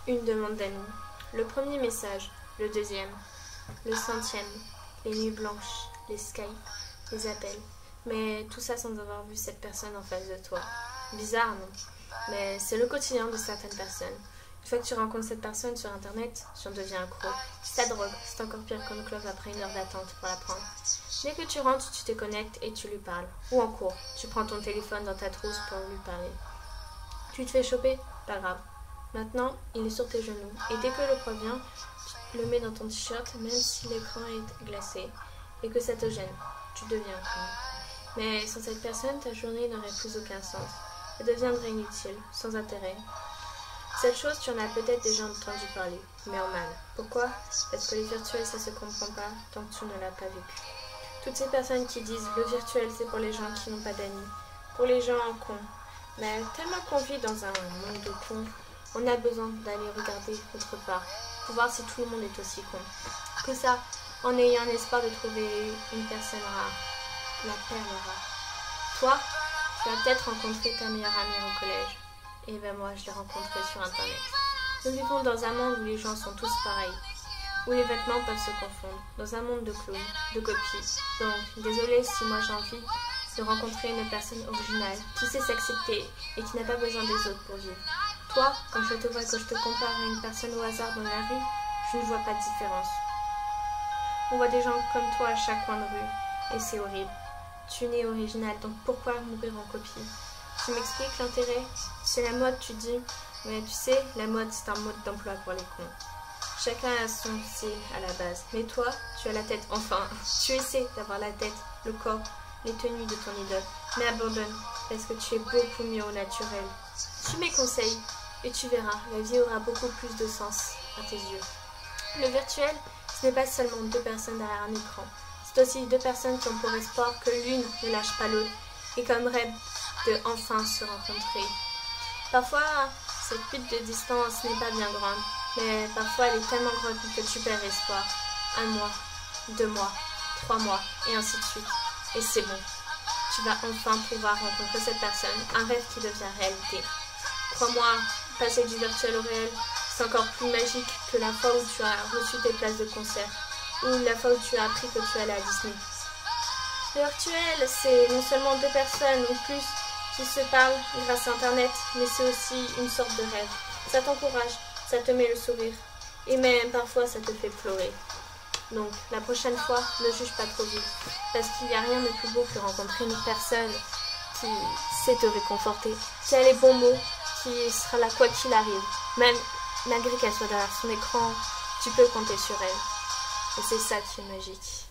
Une demande d'amis. Le premier message, le deuxième, le centième, les nuits blanches, les Skype, les appels. Mais tout ça sans avoir vu cette personne en face de toi. Bizarre, non? Mais c'est le quotidien de certaines personnes. Une fois que tu rencontres cette personne sur internet, tu en deviens accro. C'est ta drogue, c'est encore pire qu'une clope après 1 heure d'attente pour la prendre. Dès que tu rentres, tu te connectes et tu lui parles. Ou en cours, tu prends ton téléphone dans ta trousse pour lui parler. Tu te fais choper? Pas grave. Maintenant, il est sur tes genoux. Et dès que le prof vient, tu le mets dans ton t-shirt, même si l'écran est glacé. Et que ça te gêne. Tu deviens con. Mais sans cette personne, ta journée n'aurait plus aucun sens. Elle deviendrait inutile, sans intérêt. Cette chose, tu en as peut-être déjà entendu parler, mais en mal. Pourquoi? Parce que le virtuel, ça se comprend pas tant que tu ne l'as pas vécu. Toutes ces personnes qui disent le virtuel, c'est pour les gens qui n'ont pas d'amis, pour les gens cons. Mais tellement qu'on vit dans un monde de cons, on a besoin d'aller regarder autre part, pour voir si tout le monde est aussi con. Que ça, en ayant l'espoir de trouver une personne rare, la perle rare. Toi, tu as peut-être rencontré ta meilleure amie au collège. Et ben moi, je l'ai rencontrée sur internet. Nous vivons dans un monde où les gens sont tous pareils, où les vêtements peuvent se confondre, dans un monde de clowns, de copies. Donc, désolée si moi j'ai envie de rencontrer une personne originale, qui sait s'accepter et qui n'a pas besoin des autres pour vivre. Toi, quand je te vois et que je te compare à une personne au hasard dans la rue, je ne vois pas de différence. On voit des gens comme toi à chaque coin de rue, et c'est horrible. Tu n'es original, donc pourquoi mourir en copie? Tu m'expliques l'intérêt? C'est la mode, tu dis. Mais tu sais, la mode, c'est un mode d'emploi pour les cons. Chacun a son style à la base. Mais toi, tu as la tête, enfin, tu essaies d'avoir la tête, le corps, les tenues de ton idole. Mais abandonne, parce que tu es beaucoup mieux au naturel. Suis mes conseils, et tu verras, la vie aura beaucoup plus de sens à tes yeux. Le virtuel, ce n'est pas seulement 2 personnes derrière un écran. C'est aussi 2 personnes qui ont pour espoir que l'une ne lâche pas l'autre, et comme rêve de enfin se rencontrer. Parfois, cette butte de distance n'est pas bien grande, mais parfois elle est tellement grande que tu perds espoir. 1 mois, 2 mois, 3 mois, et ainsi de suite. Et c'est bon. Tu vas enfin pouvoir rencontrer cette personne, un rêve qui devient réalité. Crois-moi, passer du virtuel au réel, c'est encore plus magique que la fois où tu as reçu tes places de concert, ou la fois où tu as appris que tu allais à Disney. Le virtuel, c'est non seulement 2 personnes ou plus qui se parlent grâce à Internet, mais c'est aussi une sorte de rêve. Ça t'encourage, ça te met le sourire, et même parfois ça te fait pleurer. Donc la prochaine fois, ne juge pas trop vite, parce qu'il n'y a rien de plus beau que rencontrer une personne qui sait te réconforter, qui a les bons mots, qui sera là quoi qu'il arrive. Même malgré qu'elle soit derrière son écran, tu peux compter sur elle. Et c'est ça qui est magique.